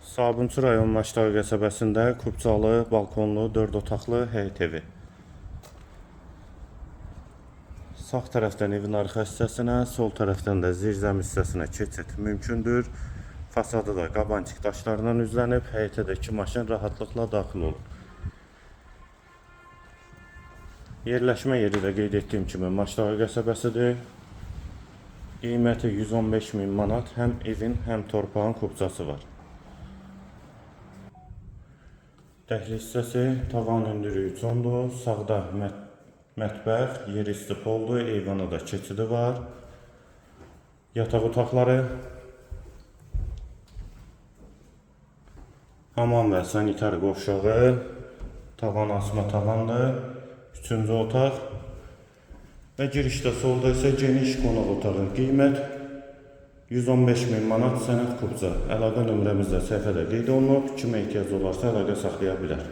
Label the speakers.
Speaker 1: Sabunçu rayon Maçdağı qəsəbəsində kubcalı, balkonlu, 4 otaqlı həyət evi. Sağ tərəfdən evin arxa hissəsinə, sol tərəfdən də zirzəmi hissəsinə keçid mümkündür. Fasadı da qabancıq daşlarla üzlənib, həyətə də 2 maşın rahatlıqla daxil olur. Yerləşmə yeri də qeyd etdiyim kimi Maçdağı qəsəbəsidir. Qiyməti 115.000 manat, həm evin, həm torpağın kubcası var. Dəhliz hissəsi, tavan hündürlüyü 3.10-dur. Sağda mətbəx, yeri isti poldur, eyvana da keçidi var. Yataq otaqları, hamam və sanitar qovşağı, tavan asma tavandır. 3-cü otaq və girişdə solda isə geniş qonaq otağı. Qiymət 115.000 manat, sənəd kubca. Əlaqə nömrəmizdə səhifədə qeyd olunub. Kimə ehtiyac olarsa əlaqə saxlaya bilər.